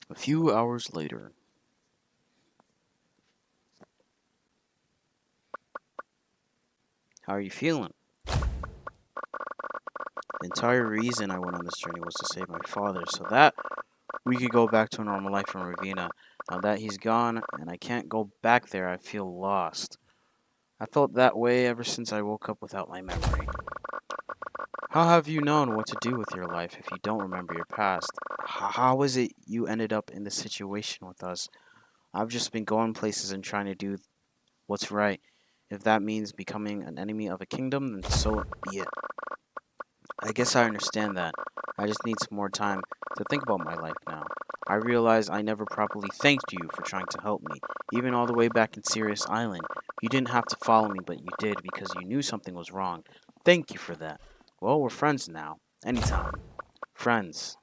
A few hours later. How are you feeling? The entire reason I went on this journey was to save my father, so that we could go back to a normal life in Ravina. Now that he's gone and I can't go back there, I feel lost. I felt that way ever since I woke up without my memory. How have you known what to do with your life if you don't remember your past? How is it you ended up in this situation with us? I've just been going places and trying to do what's right. If that means becoming an enemy of a kingdom, then so be it. I guess I understand that. I just need some more time to think about my life now. I realize I never properly thanked you for trying to help me, even all the way back in Sirius Island. You didn't have to follow me, but you did because you knew something was wrong. Thank you for that. Well, we're friends now. Anytime. Friends.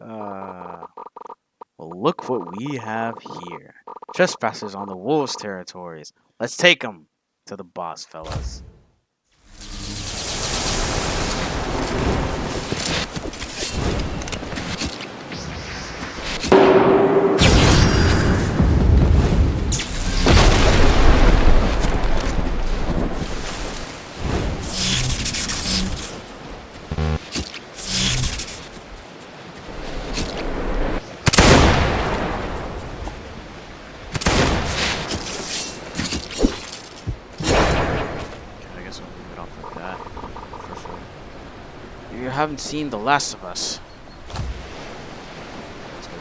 uh, well, look what we have here. Trespassers on the wolves' territories. Let's take them to the boss, fellas. I guess we'll leave it off like that. For sure. You haven't seen The Last of Us. That's good.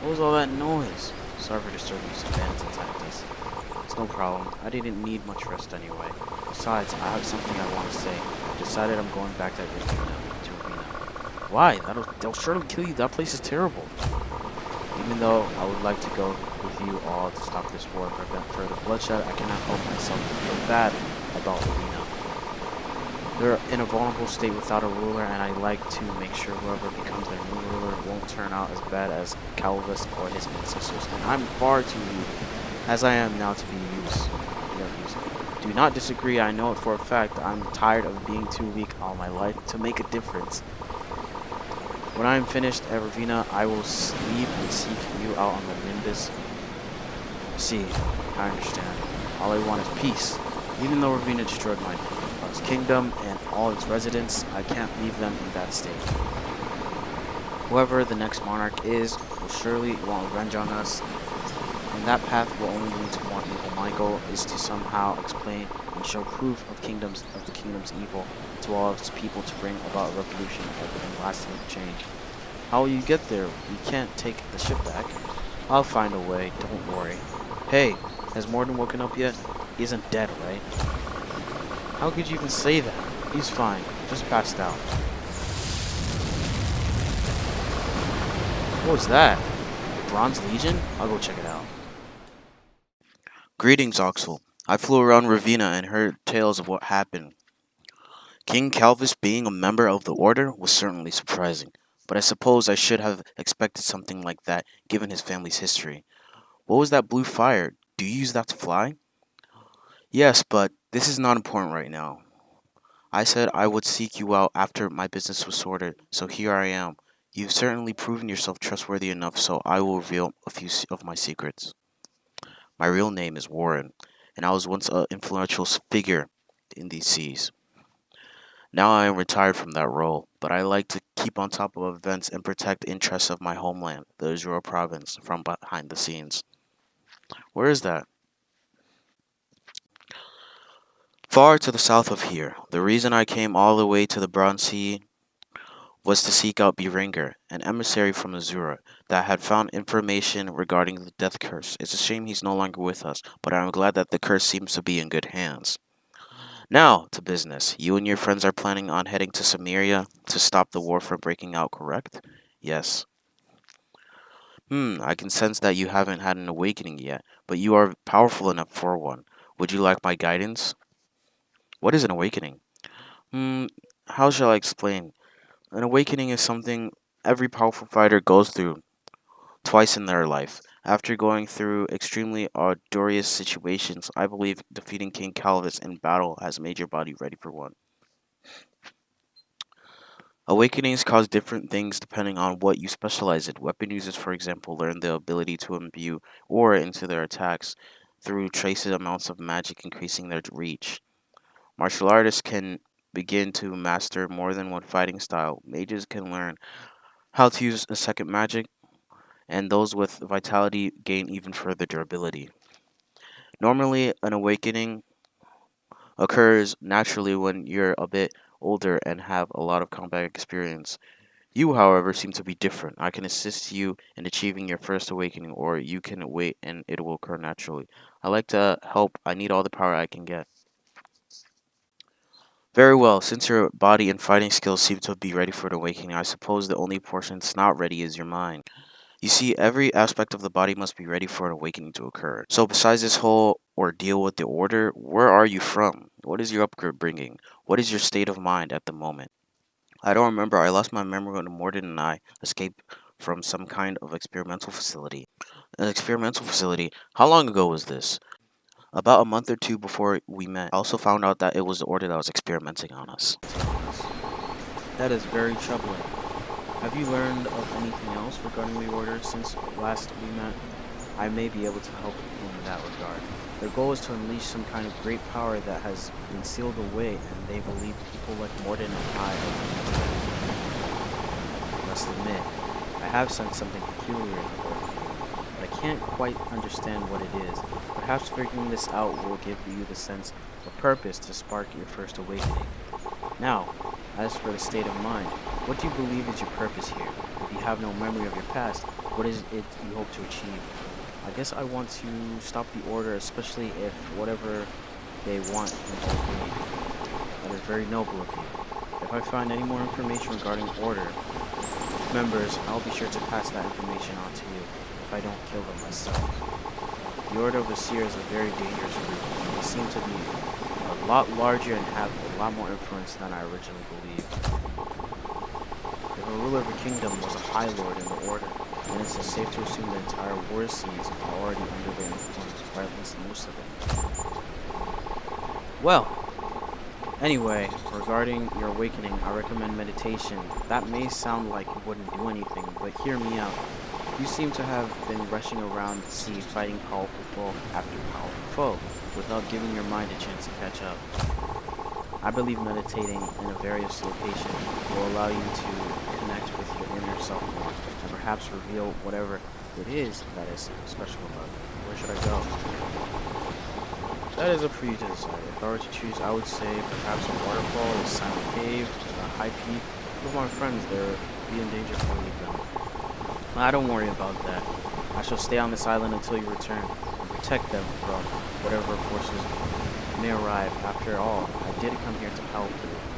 What was all that noise? Sorry for disturbing you, some fans and tactics. It's no problem. I didn't need much rest anyway. Besides, I have something I want to say. I decided I'm going back to Arena. Why? They'll surely kill you. That place is terrible. Even though I would like to go with you all to stop this war and prevent further bloodshed, I cannot help myself to feel bad about Arena. They're in a vulnerable state without a ruler, and I like to make sure whoever becomes their new ruler won't turn out as bad as Calvus or his ancestors. And I'm far too weak, as I am now, to be used. Do not disagree. I know it for a fact. I'm tired of being too weak all my life to make a difference. When I am finished at Ravina, I will sleep and seek you out on the Nimbus. See, I understand. All I want is peace. Even though Ravina destroyed my kingdom and all its residents, I can't leave them in that state. Whoever the next monarch is will surely want revenge on us, and that path will only lead to more evil. My goal is to somehow explain and show proof of the kingdom's evil to all of its people to bring about a revolution and lasting change. How will you get there? We can't take the ship back. I'll find a way, don't worry. Hey, has Morden woken up yet? He isn't dead, right? How could you even say that? He's fine, just passed out. What was that? Bronze Legion? I'll go check it out. Greetings, Oxel. I flew around Ravina and heard tales of what happened. King Calvus being a member of the Order was certainly surprising, but I suppose I should have expected something like that given his family's history. What was that blue fire? Do you use that to fly? Yes, but this is not important right now. I said I would seek you out after my business was sorted, so here I am. You've certainly proven yourself trustworthy enough, so I will reveal a few of my secrets. My real name is Warren, and I was once an influential figure in these seas. Now I am retired from that role, but I like to keep on top of events and protect the interests of my homeland, the Israel province, from behind the scenes. Where is that? Far to the south of here. The reason I came all the way to the Bronze Sea was to seek out Beringer, an emissary from Azura, that had found information regarding the death curse. It's a shame he's no longer with us, but I'm glad that the curse seems to be in good hands. Now, to business. You and your friends are planning on heading to Samaria to stop the war from breaking out, correct? Yes. I can sense that you haven't had an awakening yet, but you are powerful enough for one. Would you like my guidance? What is an awakening? Hmm, how shall I explain? An awakening is something every powerful fighter goes through twice in their life. After going through extremely arduous situations, I believe defeating King Calvus in battle has made your body ready for one. Awakenings cause different things depending on what you specialize in. Weapon users, for example, learn the ability to imbue aura into their attacks through traces amounts of magic, increasing their reach. Martial artists can begin to master more than one fighting style. Mages can learn how to use a second magic, and those with vitality gain even further durability. Normally, an awakening occurs naturally when you're a bit older and have a lot of combat experience. You, however, seem to be different. I can assist you in achieving your first awakening, or you can wait and it will occur naturally. I like to help. I need all the power I can get. Very well, since your body and fighting skills seem to be ready for an awakening, I suppose the only portion that's not ready is your mind. You see, every aspect of the body must be ready for an awakening to occur. So besides this whole ordeal with the order, where are you from? What is your upbringing? What is your state of mind at the moment? I don't remember. I lost my memory when Morden and I escaped from some kind of experimental facility. An experimental facility? How long ago was this? About a month or two before we met. I also found out that it was the order that was experimenting on us. That is very troubling. Have you learned of anything else regarding the Order since last we met? I may be able to help in that regard. Their goal is to unleash some kind of great power that has been sealed away, and they believe people like Morden and I must admit, I have sensed something peculiar in the both of you, but I can't quite understand what it is. Perhaps figuring this out will give you the sense of purpose to spark your first awakening. Now, as for the state of mind, what do you believe is your purpose here? If you have no memory of your past, what is it you hope to achieve? I guess I want to stop the Order, especially if whatever they want involves me. That is very noble of you. If I find any more information regarding Order members, I'll be sure to pass that information on to you if I don't kill them myself. The Order of the Seer is a very dangerous group. They seem to be a lot larger and have a lot more influence than I originally believed. If a ruler of a kingdom was a High Lord in the Order, then it's safe to assume the entire war seas are already under their influence, or at least most of them. Well, anyway, regarding your awakening, I recommend meditation. That may sound like it wouldn't do anything, but hear me out. You seem to have been rushing around the sea fighting powerful foe after powerful foe, without giving your mind a chance to catch up. I believe meditating in a various location will allow you to connect with your inner self more, and perhaps reveal whatever it is that is special about it. Where should I go? That is up for you to decide. If I were to choose, I would say perhaps a waterfall, a silent cave, a high peak. With my friends, they'll be in danger if I leave them. I don't worry about that. I shall stay on this island until you return, and protect them from whatever forces may arrive. After all, I did come here to help,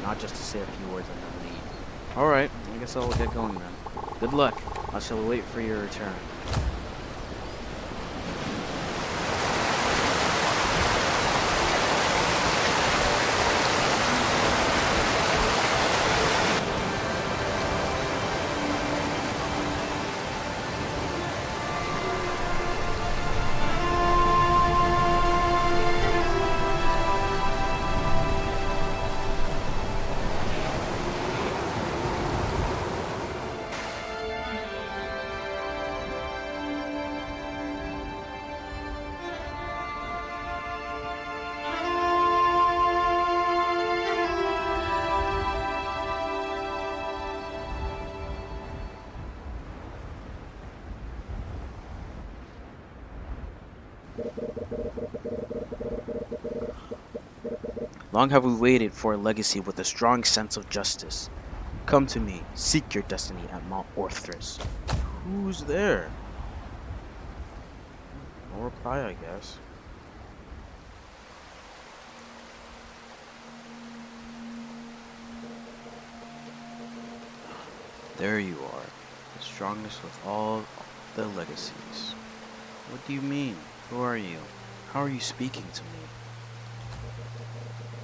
not just to say a few words and then leave. Alright, I guess I'll get going then. Good luck. I shall wait for your return. Long have we waited for a legacy with a strong sense of justice. Come to me, seek your destiny at Mount Orthris. Who's there? No reply, I guess. There you are, the strongest of all the legacies. What do you mean? Who are you? How are you speaking to me?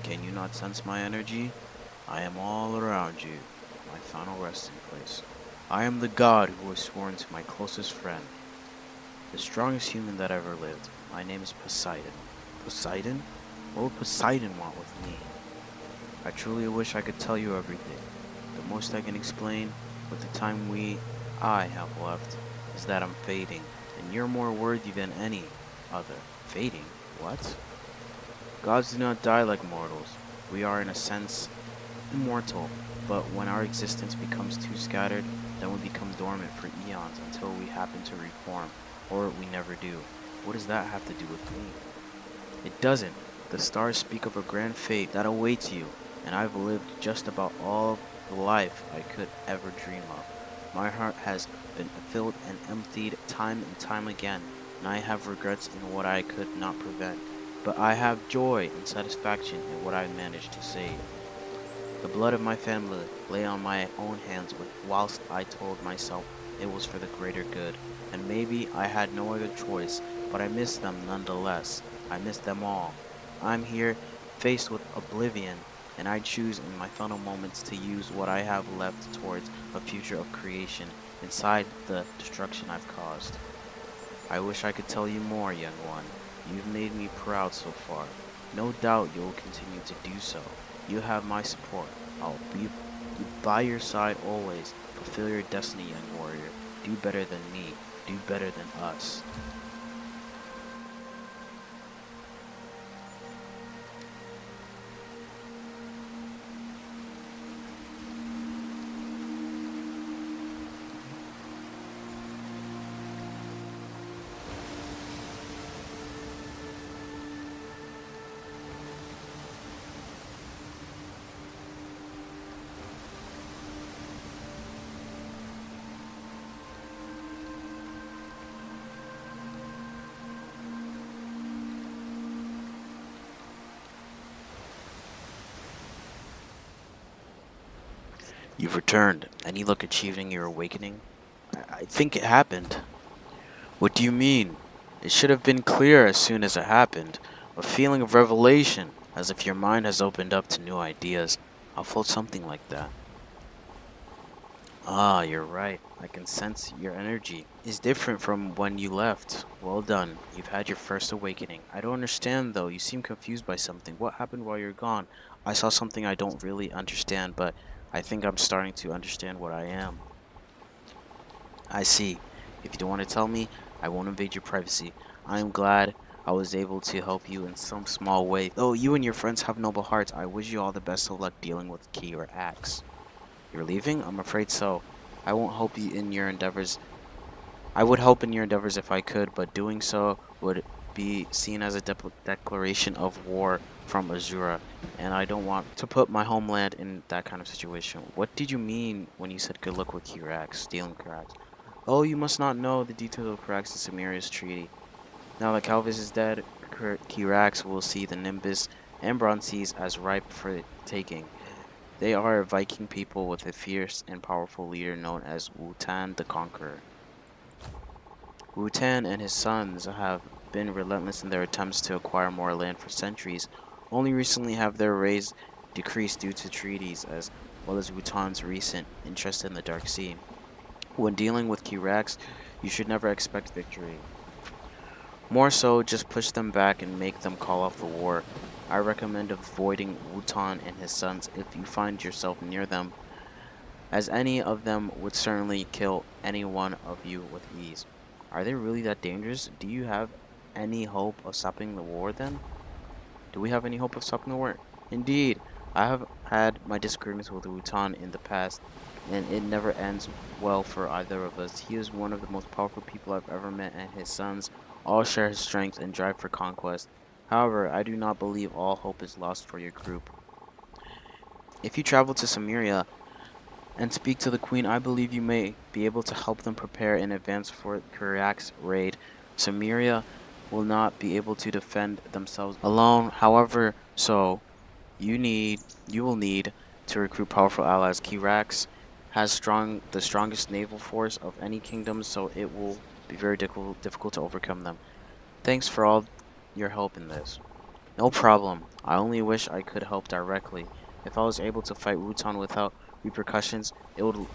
Can you not sense my energy? I am all around you, my final resting place. I am the god who was sworn to my closest friend. The strongest human that ever lived. My name is Poseidon. Poseidon? What would Poseidon want with me? I truly wish I could tell you everything. The most I can explain, with the time I have left, is that I'm fading, and you're more worthy than any other. Fading? What? Gods do not die like mortals. We are, in a sense, immortal, but when our existence becomes too scattered, then we become dormant for eons until we happen to reform, or we never do. What does that have to do with me? It doesn't. The stars speak of a grand fate that awaits you, and I've lived just about all the life I could ever dream of. My heart has been filled and emptied time and time again, and I have regrets in what I could not prevent. But I have joy and satisfaction in what I managed to save. The blood of my family lay on my own hands whilst I told myself it was for the greater good, and maybe I had no other choice, but I miss them nonetheless. I miss them all. I'm here, faced with oblivion, and I choose in my final moments to use what I have left towards a future of creation inside the destruction I've caused. I wish I could tell you more, young one. You've made me proud so far. No doubt you'll continue to do so. You have my support. I'll be by your side always. Fulfill your destiny, young warrior. Do better than me. Do better than us. You've returned. Any luck achieving your awakening? I think it happened. What do you mean? It should have been clear as soon as it happened. A feeling of revelation, as if your mind has opened up to new ideas. I felt something like that. Ah, you're right. I can sense your energy is different from when you left. Well done. You've had your first awakening. I don't understand though. You seem confused by something. What happened while you're gone? I saw something I don't really understand, but I think I'm starting to understand what I am. I see. If you don't want to tell me, I won't invade your privacy. I am glad I was able to help you in some small way. Though you and your friends have noble hearts, I wish you all the best of luck dealing with Key or Axe. You're leaving? I'm afraid so. I won't help you in your endeavors. I would help in your endeavors if I could, but doing so would be seen as a declaration of war from Azura, and I don't want to put my homeland in that kind of situation. What did you mean when you said good luck with Kirax, dealing with Kirax? Oh, you must not know the details of Kirax and Samira's treaty. Now that Calvus is dead, Kirax will see the Nimbus and Bronzes as ripe for the taking. They are a Viking people with a fierce and powerful leader known as Wotan the Conqueror. Wotan and his sons have been relentless in their attempts to acquire more land for centuries. Only recently have their raids decreased due to treaties, as well as Wotan's recent interest in the Dark Sea. When dealing with Kirax, you should never expect victory. More so, just push them back and make them call off the war. I recommend avoiding Wotan and his sons if you find yourself near them, as any of them would certainly kill any one of you with ease. Are they really that dangerous? Do you have any hope of stopping the war then? Do we have any hope of stopping the war? Indeed, I have had my disagreements with Wotan in the past, and it never ends well for either of us. He is one of the most powerful people I've ever met, and his sons all share his strength and drive for conquest. However, I do not believe all hope is lost for your group. If you travel to Samaria and speak to the Queen, I believe you may be able to help them prepare in advance for Kurak's raid. Samaria will not be able to defend themselves alone. However, you will need to recruit powerful allies. Kirax has the strongest naval force of any kingdom, so it will be very difficult to overcome them. Thanks for all your help in this. No problem. I only wish I could help directly. If I was able to fight Wutan without repercussions, it would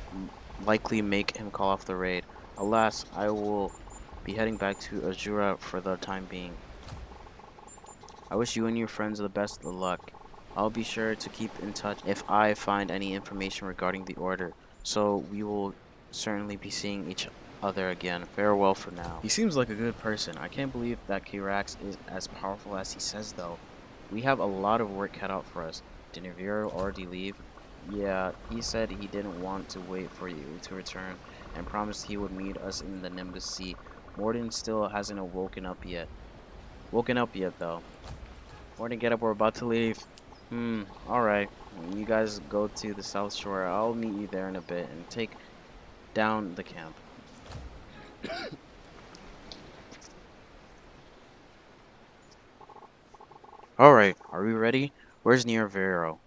likely make him call off the raid. Alas, I will be heading back to Azura for the time being. I wish you and your friends the best of luck. I'll be sure to keep in touch if I find any information regarding the order, so we will certainly be seeing each other again. Farewell for now. He seems like a good person. I can't believe that Kirax is as powerful as he says, though. We have a lot of work cut out for us. Did Navira already leave? Yeah, he said he didn't want to wait for you to return and promised he would meet us in the Nimbus Sea. Morden still hasn't woken up yet, though. Morden, get up, we're about to leave. Alright. When you guys go to the South Shore, I'll meet you there in a bit and take down the camp. Alright, are we ready? Where's Vero?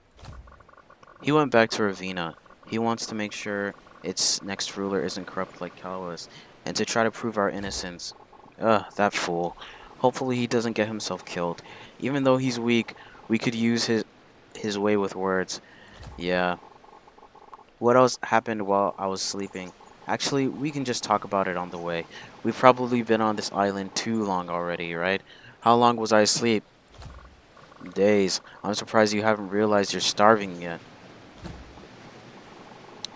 He went back to Ravina. He wants to make sure its next ruler isn't corrupt like Calvus, and to try to prove our innocence. Ugh, that fool. Hopefully he doesn't get himself killed. Even though he's weak, we could use his way with words. Yeah. What else happened while I was sleeping? Actually, we can just talk about it on the way. We've probably been on this island too long already, right? How long was I asleep? Days. I'm surprised you haven't realized you're starving yet.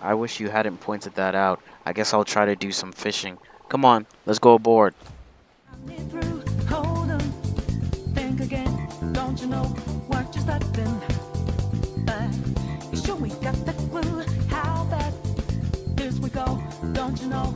I wish you hadn't pointed that out. I guess I'll try to do some fishing. Come on, let's go aboard. Hold on, think again. Don't you know what you're starting? You sure we got the clue? How bad? Here we go. Don't you know?